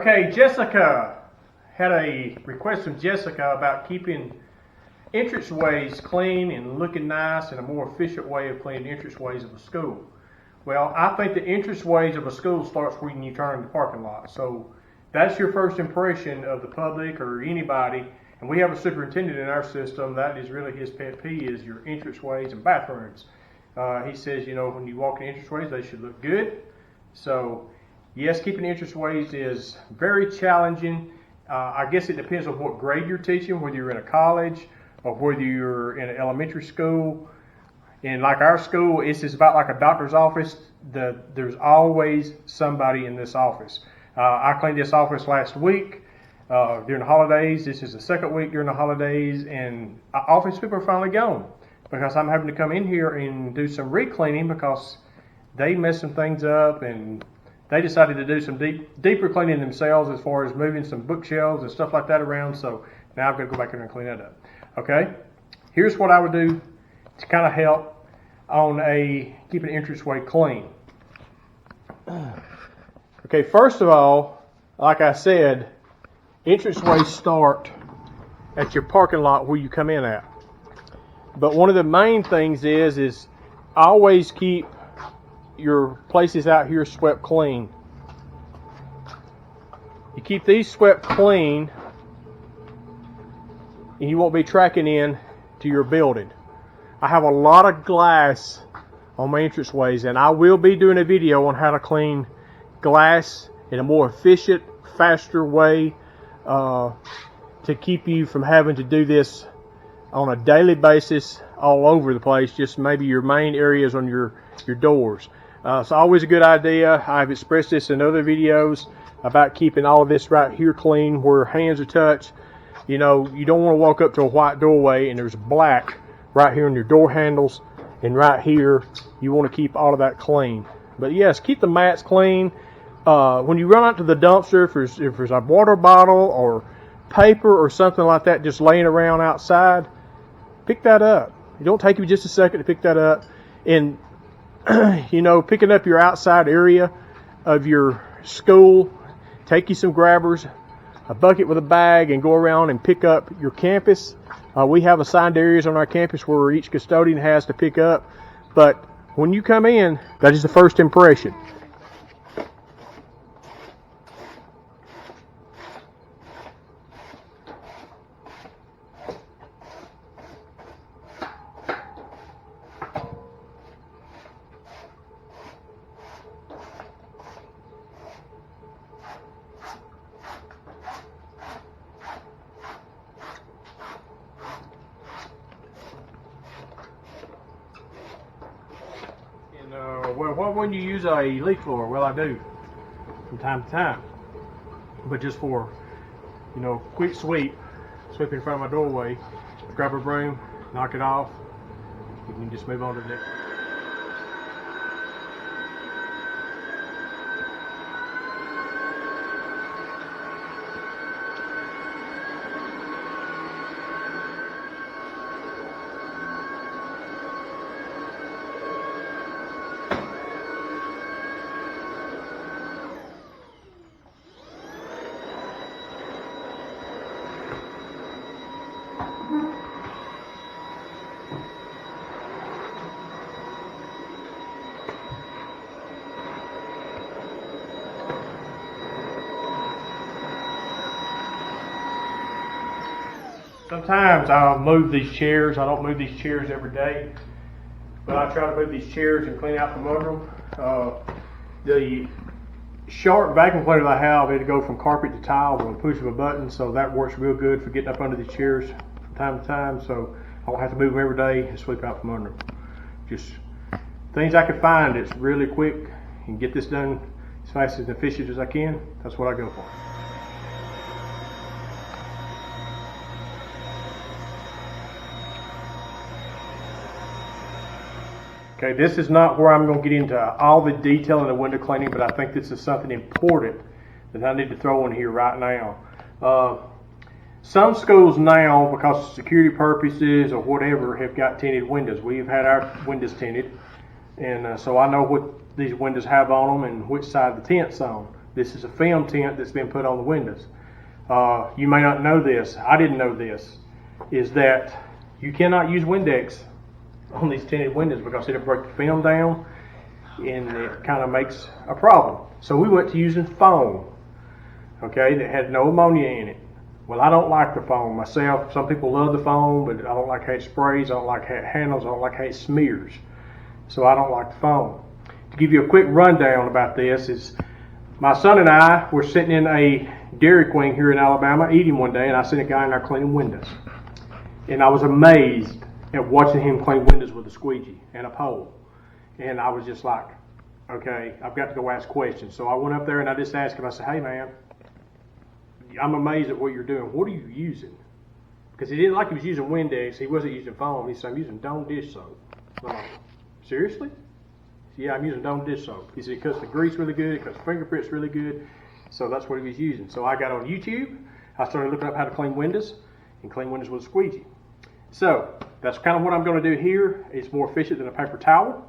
Okay, Jessica had a request from Jessica about keeping entranceways clean and looking nice and a more efficient way of cleaning entranceways of a school. Well, I think the entranceways of a school starts when you turn in the parking lot. So that's your first impression of the public or anybody. And we have a superintendent in our system. That is really his pet peeve, is your entranceways and bathrooms. He says, you know, when you walk in entranceways, they should look good. So yes, keeping entranceways is very challenging. I guess it depends on what grade you're teaching, whether you're in a college or whether you're in an elementary school. And like our school, it's just about like a doctor's office. There's always somebody in this office. I cleaned this office last week during the holidays. This is the second week during the holidays, and office people are finally gone because I'm having to come in here and do some re-cleaning because they messed some things up, and they decided to do some deeper cleaning themselves as far as moving some bookshelves and stuff like that around. So now I've got to go back in and clean that up. Okay, here's what I would do to kind of help on keeping an entranceway clean. Okay, first of all, like I said, entranceways start at your parking lot where you come in at. But one of the main things is always keep your places out here swept clean. You keep these swept clean, and you won't be tracking in to your building. I have a lot of glass on my entranceways, and I will be doing a video on how to clean glass in a more efficient, faster way to keep you from having to do this on a daily basis all over the place, just maybe your main areas on your doors. It's always a good idea. I've expressed this in other videos about keeping all of this right here clean where hands are touched. You know, you don't want to walk up to a white doorway and there's black right here on your door handles, and right here you want to keep all of that clean. But yes, keep the mats clean. When you run out to the dumpster, if there's a water bottle or paper or something like that just laying around outside, pick that up. It don't take you just a second to pick that up. And you know, picking up your outside area of your school, take you some grabbers, a bucket with a bag, and go around and pick up your campus. We have assigned areas on our campus where each custodian has to pick up. But when you come in, that is the first impression. Well, what when you use a leaf blower? Well, I do from time to time, but just for, you know, quick sweep in front of my doorway, grab a broom, knock it off, you can just move on to the next. Sometimes I'll move these chairs. I don't move these chairs every day, but I try to move these chairs and clean out from under them. The sharp vacuum cleaner that I have, it'll go from carpet to tile with a push of a button, so that works real good for getting up under these chairs from time to time, so I don't have to move them every day and sweep out from under them. Just things I can find that's really quick and get this done as fast and efficient as I can. That's what I go for. Okay, this is not where I'm going to get into all the detail in the window cleaning, but I think this is something important that I need to throw in here right now. Some schools now, because of security purposes or whatever, have got tinted windows. We've had our windows tinted, and so I know what these windows have on them and which side the tint's on. This is a film tint that's been put on the windows. You may not know this, I didn't know this, is that you cannot use Windex on these tinted windows because it'll break the film down and it kind of makes a problem. So we went to using foam, okay, that had no ammonia in it. Well, I don't like the foam myself. Some people love the foam, but I don't like how it sprays, I don't like how it handles, I don't like how it smears. So I don't like the foam. To give you a quick rundown about this is, my son and I were sitting in a Dairy Queen here in Alabama eating one day, and I seen a guy in there cleaning windows. And I was amazed at watching him clean windows with a squeegee and a pole. And I was just like, okay, I've got to go ask questions. So I went up there and I just asked him, I said, hey man, I'm amazed at what you're doing. What are you using? Because he didn't like he was using Windex. He wasn't using foam. He said, I'm using Dawn dish soap. I'm like, seriously? Yeah, I'm using Dawn dish soap. He said, it cuts the grease really good. It cuts fingerprints really good. So that's what he was using. So I got on YouTube. I started looking up how to clean windows and clean windows with a squeegee. So that's kind of what I'm going to do here. It's more efficient than a paper towel.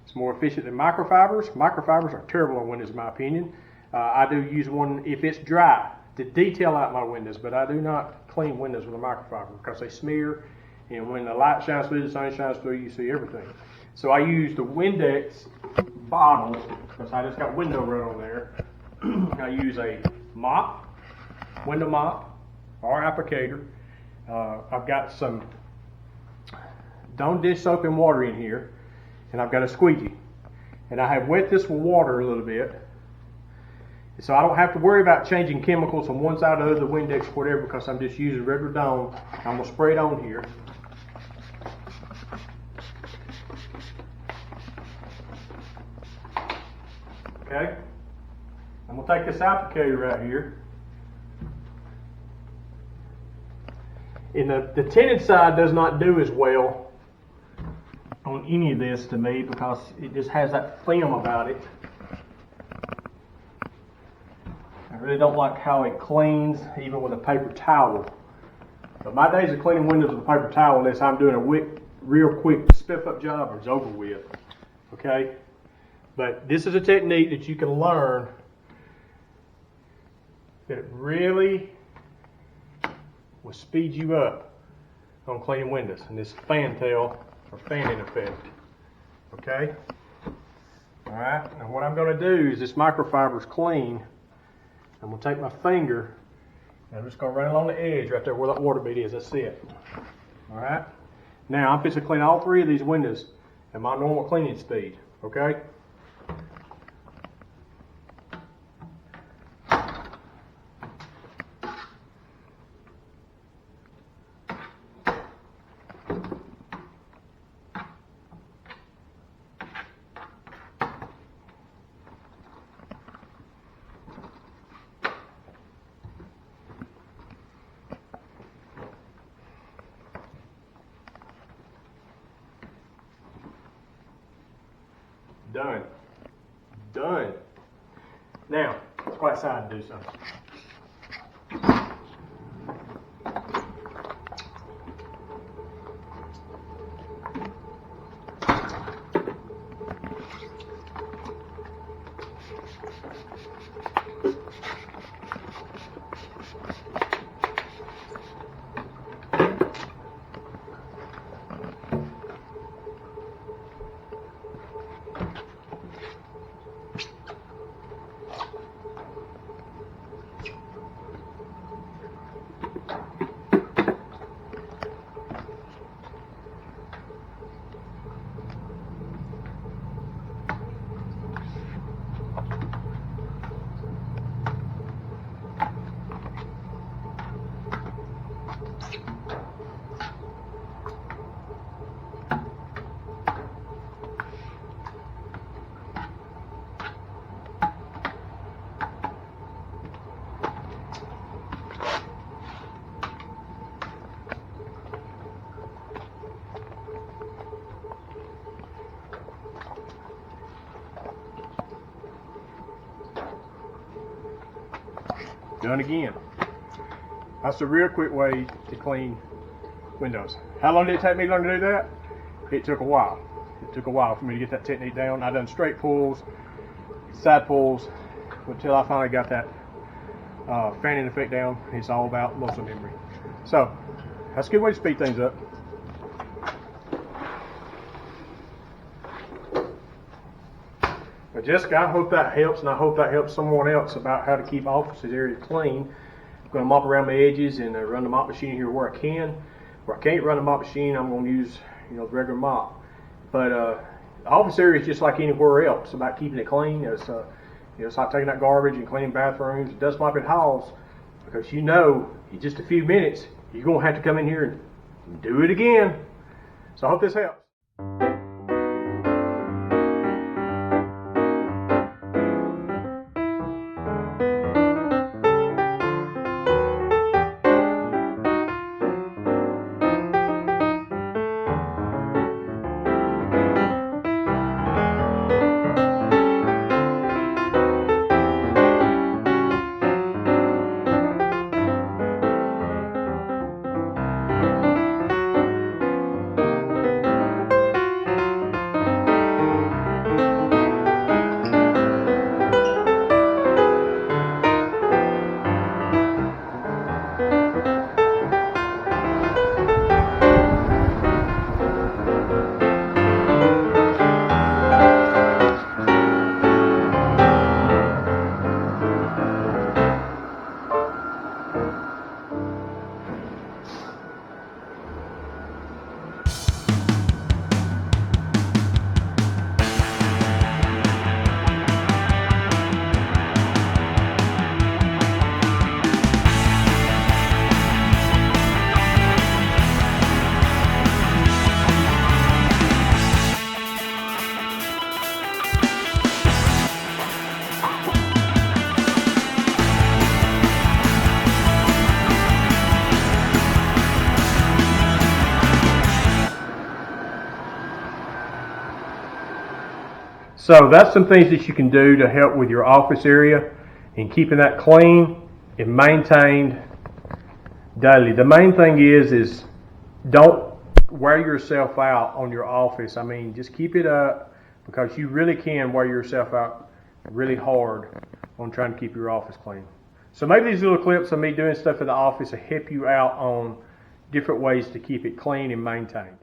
It's more efficient than microfibers. Microfibers are terrible on windows in my opinion. I do use one if it's dry to detail out my windows, but I do not clean windows with a microfiber because they smear, and when the light shines through, the sun shines through, you see everything. So I use the Windex bottle because I just got window run on there. I use a mop, window mop, or applicator. I've got some Dawn dish soap and water in here, and I've got a squeegee. And I have wet this with water a little bit, so I don't have to worry about changing chemicals from one side to the other, the Windex, whatever, because I'm just using regular Dawn. I'm going to spray it on here. Okay? I'm going to take this applicator right here. And the tinted side does not do as well on any of this to me because it just has that film about it. I really don't like how it cleans even with a paper towel. But my days of cleaning windows with a paper towel, unless I'm doing a real quick spiff up job, is over with. Okay? But this is a technique that you can learn that really will speed you up on cleaning windows. And this fantail or fanning effect. Okay? Alright, now what I'm going to do is this microfiber is clean. I'm going to take my finger and I'm just going to run along the edge right there where that water bead is. That's it. Alright? Now I'm fixing to clean all three of these windows at my normal cleaning speed. Okay? Done. Done. Now, let's go outside and do something. Done again. That's a real quick way to clean windows. How long did it take me to learn to do that? It took a while. It took a while for me to get that technique down. I done straight pulls, side pulls until I finally got that fanning effect down. It's all about muscle memory. So that's a good way to speed things up. Well, Jessica, I hope that helps, and I hope that helps someone else about how to keep offices area clean. I'm going to mop around the edges and run the mop machine here where I can. Where I can't run the mop machine, I'm going to use the regular mop. But the office area is just like anywhere else about keeping it clean. It's like taking out garbage and cleaning bathrooms, dust mopping halls, because in just a few minutes you're going to have to come in here and do it again. So I hope this helps. So that's some things that you can do to help with your office area and keeping that clean and maintained daily. The main thing is don't wear yourself out on your office. I mean, just keep it up, because you really can wear yourself out really hard on trying to keep your office clean. So maybe these little clips of me doing stuff in the office will help you out on different ways to keep it clean and maintained.